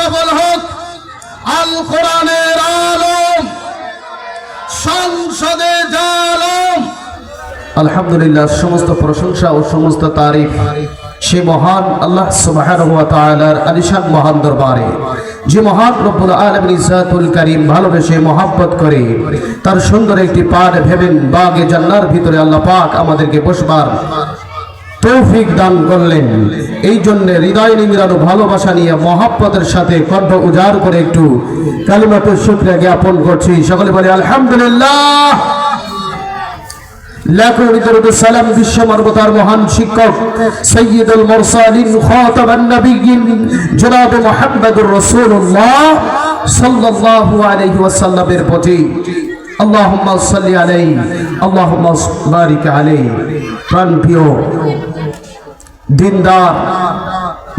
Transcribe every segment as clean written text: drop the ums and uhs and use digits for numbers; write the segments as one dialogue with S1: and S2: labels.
S1: সফল হোক আল কোরআনের আলম সংসদে জালম। আলহামদুলিল্লাহ, সমস্ত প্রশংসা ও সমস্ত তারিফ সে মহান আল্লাহ সুবহানাহু ওয়া তাআলার আলিশান মহান দরবারে, যে মহান রব্বুল আলামিন ইজ্জাতুল কারীম ভালোবেসে মহব্বত করে তার সুন্দর একটি পাঠ ভেবেন বাগে জান্নার ভিতরে আল্লাহ পাক আমাদেরকে বসবার তৌফিক দান করলেন। এই জন্য হৃদয় নিংড়ানো ভালোবাসা নিয়ে মহব্বতের সাথে কণ্ঠ উজাড় করে একটু কালিমাতুশ শুকরিয়া জ্ঞাপন করছি। সকলে বলে আলহামদুলিল্লাহ। লাখো দরুদ সালাম বিশ্ব মানবতার মহান শিক্ষক সাইয়্যিদুল মুরসালিন খাতাবান নবিয়্যিন জনাব মুহাম্মদুর রাসূলুল্লাহ সাল্লাল্লাহু আলাইহি ওয়াসাল্লামের প্রতি আল্লাহুম্মা সাল্লি আলাইহি আল্লাহুম্মা বারিক আলাইহি। প্রাণপ্রিয় দিনদার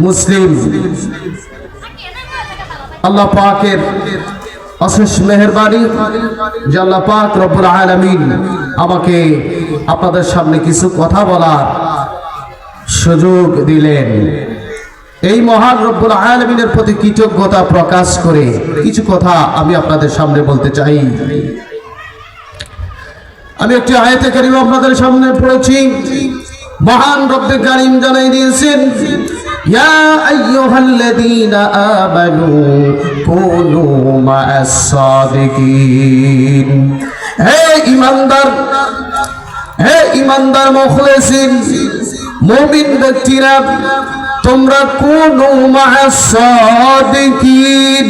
S1: মুসলিম, আল্লাহ পাকের অশেষ মেহেরবানি যে আল্লাহ পাক রব্বুল আলামিন আমাকে আপনাদের সামনে কিছু কথা বলার সুযোগ দিলেন। এই মহান রব্বুল আলামিনের প্রতি কৃতজ্ঞতা প্রকাশ করে কিছু কথা আমি আপনাদের সামনে বলতে চাই। আমি একটি আয়াতে কারিমা আপনাদের সামনে পড়েছি। মহান রব্বে কারীম জানাই দিয়েছেন, ইয়া আইয়ুহাল্লাযীনা আমানু কুনু মা'আস সাদিকিন। হে ঈমানদার, হে ঈমানদার মুখলিসিন মুমিন ব্যক্তিরা, তোমরা কুনু মা'আস সাদিকিন,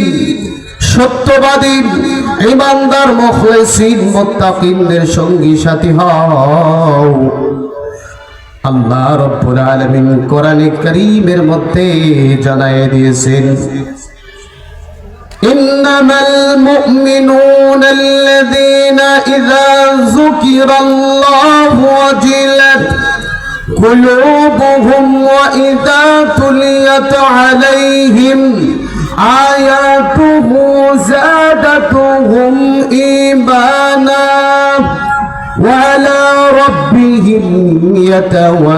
S1: সত্যবাদী ঈমানদার মুখলিসিন মুত্তাকিনদের সঙ্গী সাথী হও। আল্লাহ রাব্বুল আলামিন কোরআনে কারীমের মধ্যে জানায় দিয়েছেন, ইন্নামাল মুমিনুনা আল্লাযীনা ইযা যুকিরাল্লাহু ওয়াজিলাত কুলুবুহুম ওয়া ইযা তুলিয়াত আলাইহিম আয়াতুহু যাদাতুহুম ঈমানা وعلى ربهم يتوكلون।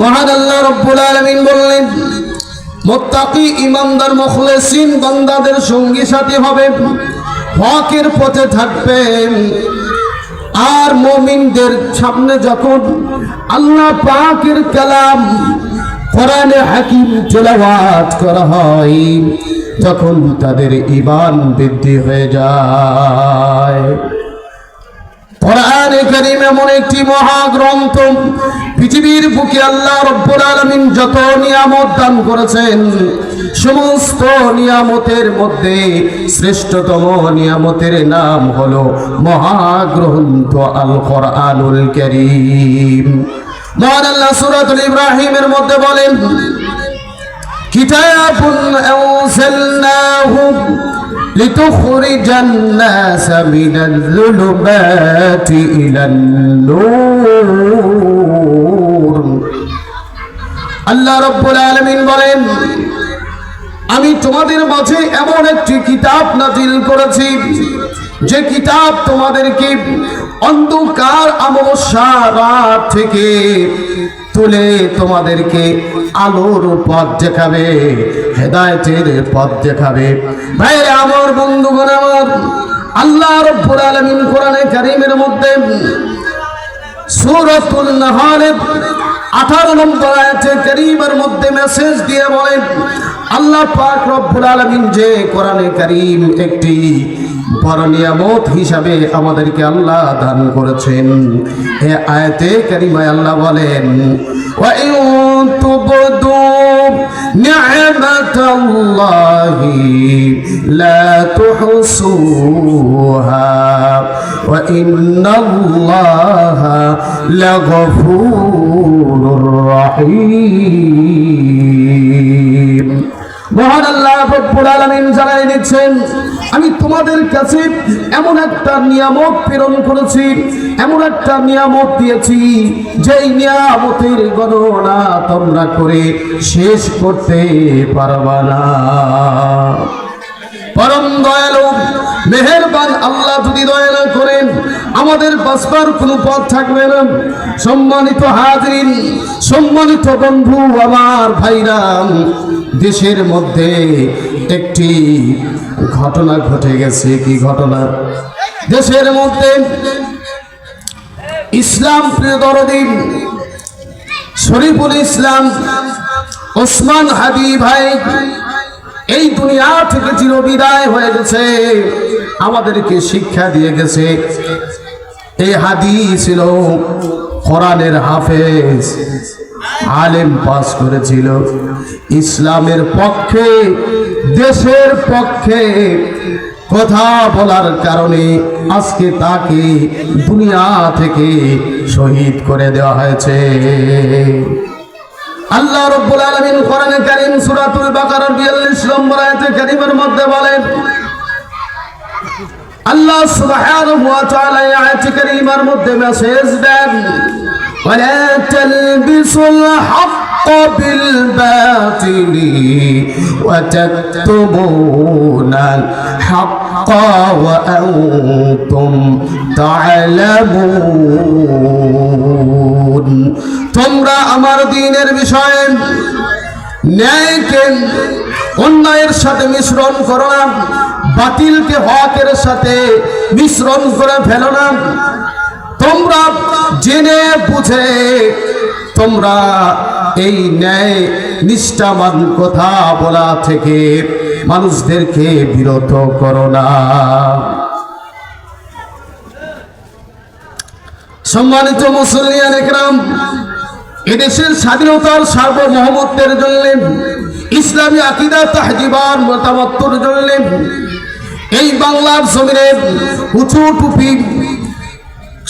S1: মহান আল্লাহ রাব্বুল আলামিন বললেন, মুত্তাকি ঈমানদার মুখলিসিন বান্দাদের সঙ্গী সাথী হবে, হকের পথে থাকবেন। আর মুমিনদের সামনে যখন আল্লাহ পাকের কালাম কোরআনে হাকিম তেলাওয়াত করা হয়, তখন তাদের ঈমান বৃদ্ধি হয়ে যায়। কোরআনে কারীম এমন একটি মহাগ্রন্থ, পৃথিবীর বুকে আল্লাহ রাব্বুল আলামিন যত নিয়ামত দান করেছেন, সমস্ত নিয়ামতের মধ্যে শ্রেষ্ঠতম নিয়ামতের নাম হলো মহাগ্রন্থ আল কোরআনুল কারীম। মহান আল্লাহ সূরাতুল ইব্রাহিমের মধ্যে বলেন, কিতাবুন আনজালনাহু লিতুখরিজান নাস মিনাল যুলুমাতি ইলান নূর। আল্লাহ রাব্বুল আলামিন বলেন, আমি তোমাদের মাঝে এমন একটি কিতাব নাজিল করেছি, যে কিতাব তোমাদেরকে অন্ধকার অমাবস্যা রাত থেকে তুলে তোমাদেরকে আলোর পথ দেখাবে, হেদায়েতের পথ দেখাবে। ভাই আমার, বন্ধুগণ আমার, আল্লাহ রাব্বুল আলামিন কোরআনে কারীমের মধ্যে সূরাতুন নাহলের 18 নম্বর আয়াতে কারীমের মধ্যে মেসেজ দিয়ে বলেন, আল্লাহ পাক রব্বুল আলামিন যে কোরআনে কারীম একটি বড় নিয়ামত হিসাবে আমাদেরকে আল্লাহ দান করেছেন। এই আয়াতে কারীমায় আল্লাহ বলেন, ওয়া ইন তুবদু নি'মাতাল্লাহি লা তুহসুহা ওয়া ইন্নাল্লাহা লাগফুরুর রহিম। মহান আল্লাহ রাব্বুল আলামিন জানাই দিচ্ছেন, আমি তোমাদের কাছে এমন একটা নিয়ামত প্রেরণ করেছি, এমন একটা নিয়ামত দিয়েছি, যেই নিয়ামতের গণনা তোমরা করে শেষ করতে পারবা না। পরম দয়ালু মেহেরবান আল্লাহ যদি দয়া না করেন, আমাদের বাঁচবার কোনো পথ থাকবে না। সম্মানিত হাজরিন, সম্মানিত বন্ধু আমার ভাইরা, দেশের মধ্যে একটি ঘটনা ঘটে গেছে। কি ঘটনা? দেশের মধ্যে ইসলাম প্রিয় দরদি শরীফুল ইসলাম ওসমান হাদি ভাই এই দুনিয়া থেকে চিরবিদায় হয়ে গেছে। আমাদেরকে শিক্ষা দিয়ে গেছে। এই হাদি ছিল কোরআনের হাফেজ, আলেম, পাস করেছিল ইসলামের পক্ষে, দেশের পক্ষে কথা বলার কারণে আজকে তাকে দুনিয়া থেকে শহীদ করে দেওয়া হয়েছে। আল্লাহ রাব্বুল আলামিন কোরআনে কারীম সূরাতুল বাকারার 42 নম্বর আয়াতে কারীমের মধ্যে বলেন, আল্লাহ সুবহানাহু ওয়া তাআলা এই আয়াতে কারীমার মধ্যে মেসেজ দেন, ওয়ালা তালবিসুল হাক্কা বিল বাতিলি ওয়া তাকতুমুনাল হাক্কা ওয়া আনতুম তা'লামুন। তোমরা আমার দ্বীনের বিষয়ে ন্যায়কে অন্যায়ের সাথে মিশ্রণ করো না, বাতিলকে হকের সাথে মিশ্রণ করে ফেলো না। তোমরা জেনে বুঝে তোমরা এই ন্যায় নিষ্ঠাবান কথা বলা থেকে মানুষদেরকে বিরত করো না। সম্মানিত মুসলিয়ান একরাম, এদেশের স্বাধীনতার সার্বভৌমত্বের জন্য, ইসলামী আকীদা তাহজিবার মতামতের জন্য এই বাংলার জমিনে উঁচু টুপি,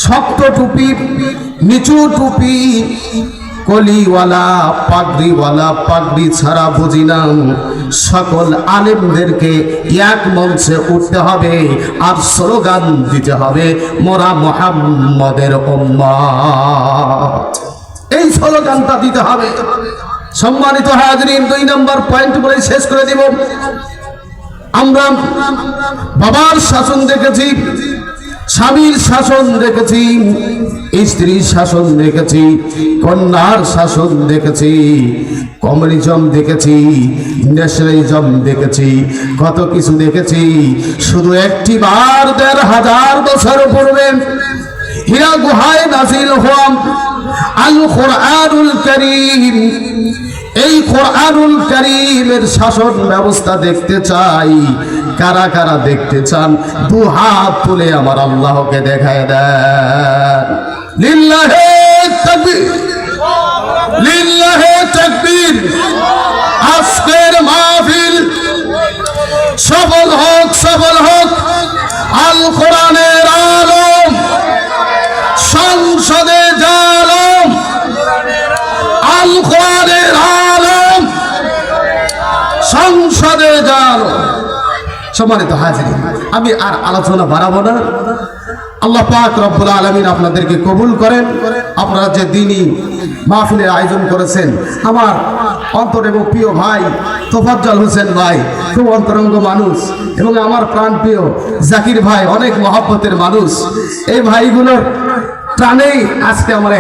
S1: শক্ত টুপি, নিচু টুপি, কলিওয়ালা, পাগড়িওয়ালা, পাগড়ি ছাড়া বুঝি না, সকল আলেমদেরকে এক মঞ্চে উঠতে হবে আর স্লোগান দিতে হবে, মোরা মুহাম্মদের উম্মত। এই স্লোগানটা দিতে হবে। সম্মানিত হাজরিন, 2 নম্বর পয়েন্ট বলে শেষ করে দিব। আমরা বাবার শাসন দেখেছি, স্বামীর শাসন দেখেছি, স্ত্রীর শাসন দেখেছি, কন্যার শাসন দেখেছি, কমিউনিজম দেখেছি, ন্যাশনালিজম দেখেছি, কত কিছু দেখেছি। শুধু একটি বার 1500 বছর পূর্বে হীরা গুহায় নাজিল হওয়া আল কোরআনুল কারীম, এই কোরআনুল কারীমের শাসন ব্যবস্থা দেখতে চাই। কারা কারা দেখতে চান? 2 হাত তুলে আমার আল্লাহকে দেখায় দেন। লিল্লাহে তাকবীর, লিল্লাহে তাকবীর। আজকের মাহফিল সফল হোক, সফল হোক। আল কোরআনের আলম সংসদে জালম, আল কোরআনের আলম সংসদে জালম। সম্মানিত হাজিরিন, আমি আর আলোচনা বাড়াবো না। আল্লাহ পাক রব্বুল আলামিন আপনাদেরকে কবুল করেন। আপনারা যে দ্বীনি মাহফিলের আয়োজন করেছেন, আমার অন্তর এবং প্রিয় ভাই তোফাজ্জল হোসেন ভাই খুব অন্তরঙ্গ মানুষ, এবং আমার প্রাণপ্রিয় জাকির ভাই অনেক মহব্বতের মানুষ। এই ভাইগুলোর টানেই আজকে আমার